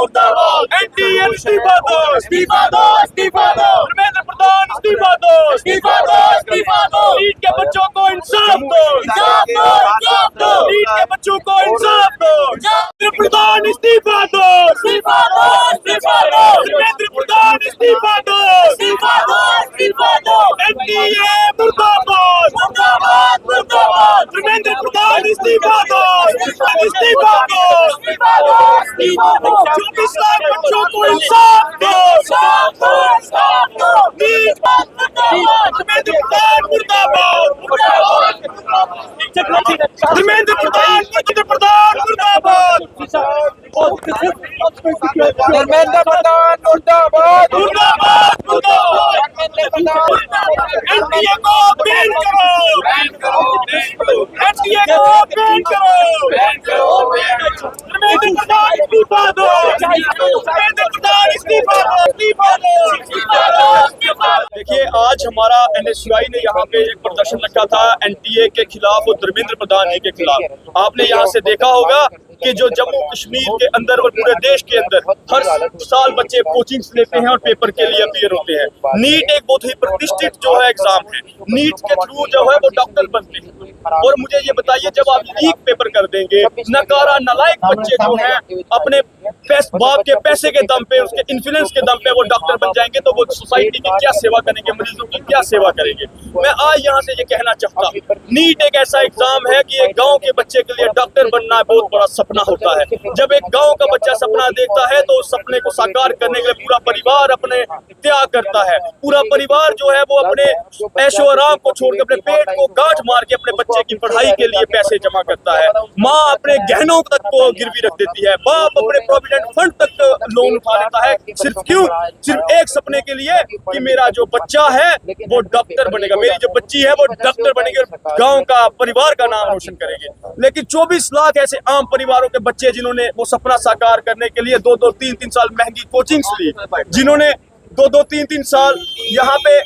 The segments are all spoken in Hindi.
मुर्दाबाद एनडीए इस्तीफा दो इस्तीफा दो इस्तीफा दो धर्मेंद्र प्रधान इस्तीफा दो इस्तीफा दो इस्तीफा दो नीट के बच्चों को इंसाफ दो इंसाफ दो इंसाफ दो नीट के बच्चों को इंसाफ दो धर्मेंद्र प्रधान इस्तीफा दो इस्तीफा दो इस्तीफा दो धर्मेंद्र प्रधान इस्तीफा दो इस्तीफा दो इस्तीफा दो एनडीए मुर्दाबाद मुर्दाबाद मुर्दाबाद धर्मेंद्र प्रधान इस्तीफा दो इस्तीफा दो इस्तीफा दो इस्तीफा दो 24 लाख बच्चों को इंसाफ दो इंसाफ दो इंसाफ दो धर्मेंद्र प्रधान मुर्दाबाद धर्मेंद्र प्रधान मुर्दाबाद धर्मेंद्र प्रधान मुर्दाबाद मुर्दाबाद मुर्दाबाद एनडीए को बैन करो एनडीए को बैन करो धर्मेंद्र प्रधान इस्तीफा दो धर्मेंद्र प्रधान इस्तीफा दो इस्तीफा दो इस्तीफा दो। देखिए, आज हमारा एनएसयूआई ने यहाँ पे एक प्रदर्शन रखा था एनडीए के खिलाफ और धर्मेंद्र प्रधान जी के खिलाफ। आपने यहाँ से देखा होगा कि जो जम्मू कश्मीर के अंदर और पूरे देश के अंदर हर साल बच्चे कोचिंग्स लेते हैं और पेपर के लिए अपीयर होते हैं। नीट एक बहुत ही प्रतिष्ठित जो है एग्जाम है। नीट के थ्रू जो है वो डॉक्टर बनते हैं। और मुझे ये बताइए, जब आप लीक पेपर कर देंगे, नकारा नालायक बच्चे जो हैं अपने बाप के पैसे के दम पे, उसके इन्फ्लुएंस के दम पे वो डॉक्टर बन जाएंगे, तो वो सोसाइटी की क्या सेवा करेंगे, मरीजों की क्या सेवा करेंगे। मैं आज यहाँ से ये कहना चाहता हूँ, नीट एक ऐसा एग्जाम है कि एक गाँव के बच्चे के लिए डॉक्टर बनना बहुत बड़ा सपना होता है। जब एक गाँव का बच्चा सपना देखता है तो उस सपने को साकार करने के लिए पूरा परिवार अपने त्याग करता है। पूरा परिवार जो है वो अपने ऐशो आराम को छोड़ के, अपने पेट को गांठ मार के अपने बच्चे की पढ़ाई के लिए पैसे जमा करता है। माँ अपने गहनों तक को गिरवी रख देती है, बाप अपने प्रोविडेंट फंड तक लोन उठा लेता है। सिर्फ क्यों? सिर्फ एक सपने के लिए कि मेरा जो बच्चा है वो डॉक्टर बनेगा, मेरी जो बच्ची है वो डॉक्टर बनेगी और गांव का परिवार का नाम रोशन करेंगे। लेकिन 24 लाख ऐसे आम परिवारों के बच्चे जिन्होंने वो सपना साकार करने के लिए 2-2, 3-3 साल महंगी कोचिंग्स ली, जिन्होंने 2-2, 3-3 साल यहाँ पे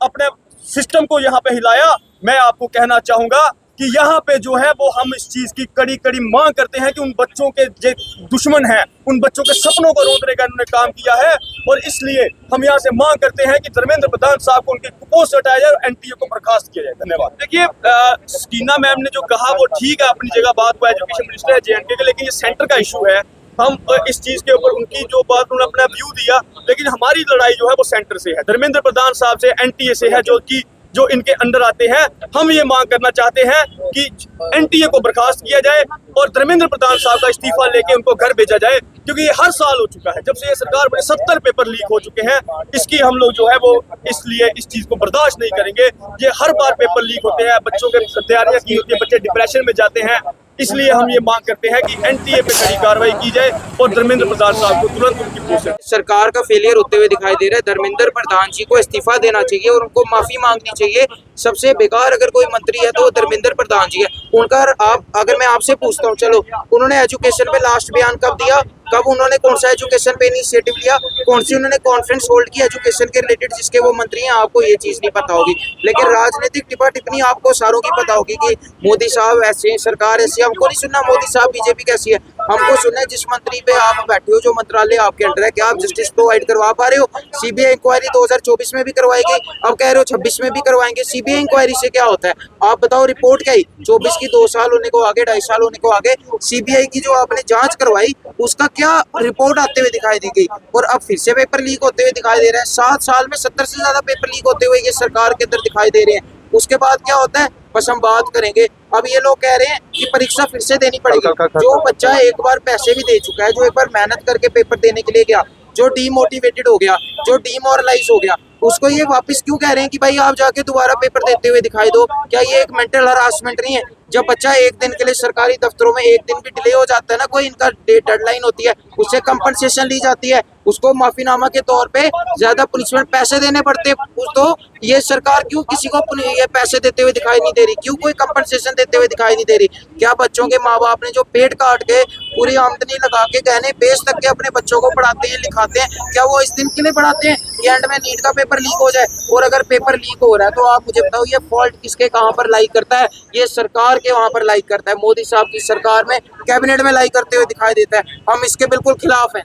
अपने सिस्टम को यहाँ पे हिलाया, मैं आपको कहना चाहूंगा कि यहाँ पे जो है वो हम इस चीज की कड़ी कड़ी मांग करते हैं कि उन बच्चों के जो दुश्मन हैं, उन बच्चों के सपनों को रोकने का उन्होंने काम किया है। और इसलिए हम यहाँ से मांग करते हैं कि धर्मेंद्र प्रधान साहब को उनके पोस्ट हटाया जाए और एनटीए को बर्खास्त किया जाए। धन्यवाद। देखिए, सकीना मैम ने जो कहा वो ठीक है, अपनी जगह बात को एजुकेशन मिनिस्टर है जेएंडके के, लेकिन ये सेंटर का इशू है। हम इस चीज के ऊपर उनकी जो बात, उन्होंने अपना व्यू दिया, लेकिन हमारी लड़ाई जो है वो सेंटर से है, धर्मेंद्र प्रधान साहब से, एनटीए से है, जो इनके अंडर आते हैं। हम ये मांग करना चाहते हैं कि एनटीए को बर्खास्त किया जाए और धर्मेंद्र प्रधान साहब का इस्तीफा लेके उनको घर भेजा जाए, क्योंकि ये हर साल हो चुका है। जब से ये सरकार बने 70 पेपर लीक हो चुके हैं। इसकी हम लोग जो है वो इसलिए इस चीज को बर्दाश्त नहीं करेंगे। ये हर बार पेपर लीक होते हैं, बच्चों के तैयारियां की होती है, बच्चे डिप्रेशन में जाते हैं। इसलिए हम ये मांग करते हैं कि एनटीए पे कड़ी कार्रवाई की जाए और धर्मेंद्र प्रधान साहब को तुरंत उनकी पोस्ट। सरकार का फेलियर होते हुए दिखाई दे रहा है। धर्मेंद्र प्रधान जी को इस्तीफा देना चाहिए और उनको माफी मांगनी चाहिए। सबसे बेकार अगर कोई मंत्री है तो धर्मेंद्र प्रधान जी है। उनका अगर मैं आपसे पूछता हूँ, चलो उन्होंने एजुकेशन पे लास्ट बयान कब दिया, कब उन्होंने कौन सा एजुकेशन पे इनिशिएटिव लिया, कौन सी उन्होंने कॉन्फ्रेंस होल्ड की एजुकेशन के रिलेटेड, जिसके वो मंत्री हैं, आपको ये चीज नहीं पता होगी। लेकिन राजनीतिक टिप्पा टिप्पणी आपको सारों की पता होगी कि मोदी साहब ऐसे, सरकार ऐसी। हमको नहीं सुनना मोदी साहब बीजेपी कैसी है, हमको सुनना जिस मंत्री पे आप बैठे हो, जो मंत्रालय आपके अंडर है, क्या आप जस्टिस प्रोवाइड करवा पा रहे हो। सीबीआई इंक्वायरी 2024 में भी करवाई गई, अब कह रहे हो 26 में भी करवाएंगे। सीबीआई इंक्वायरी से क्या होता है आप बताओ। रिपोर्ट क्या ही 24 की 2 साल होने को आगे, 2.5 साल होने को आगे, सीबीआई की जो आपने जांच करवाई उसका क्या रिपोर्ट आते हुए दिखाई दी गई। और अब फिर से पेपर लीक होते हुए दिखाई दे रहे हैं। 7 साल में 70 से ज्यादा पेपर लीक होते हुए ये सरकार के अंदर दिखाई दे रहे हैं। उसके बाद क्या होता है बस हम बात करेंगे। अब ये लोग कह रहे हैं कि परीक्षा फिर से देनी पड़ेगी। जो बच्चा एक बार पैसे भी दे चुका है, जो एक बार मेहनत करके पेपर देने के लिए गया, जो डीमोटिवेटेड हो गया, जो डीमोरलाइज हो गया, उसको ये वापस क्यों कह रहे हैं कि भाई आप जाके दोबारा पेपर देते हुए दिखाई दो। क्या ये एक मेंटल हरासमेंट नहीं है? जब बच्चा एक दिन के लिए सरकारी दफ्तरों में एक दिन भी डिले हो जाता है ना, कोई इनका डेडलाइन होती है, उससे कंपनसेशन ली जाती है, उसको माफीनामा के तौर पे ज्यादा पनिशमेंट पैसे देने पड़ते हैं। तो ये सरकार क्यों किसी को ये पैसे देते हुए दिखाई नहीं दे रही, क्यों कोई कंपनसेशन देते हुए दिखाई नहीं दे रही? क्या बच्चों के माँ बाप ने जो पेट काट के पूरी आमदनी लगा के गहने बेच तक के अपने बच्चों को पढ़ाते हैं, लिखाते हैं, क्या वो इस दिन के लिए पढ़ाते हैं कि एंड में नीट का पेपर लीक हो जाए? और अगर पेपर लीक हो रहा है तो आप मुझे बताओ ये फॉल्ट किसके कहाँ पर लाई करता है? ये सरकार के वहाँ पर लाई करता है। मोदी साहब की सरकार में कैबिनेट में लाई करते हुए दिखाई देता है। हम इसके बिल्कुल खिलाफ हैं।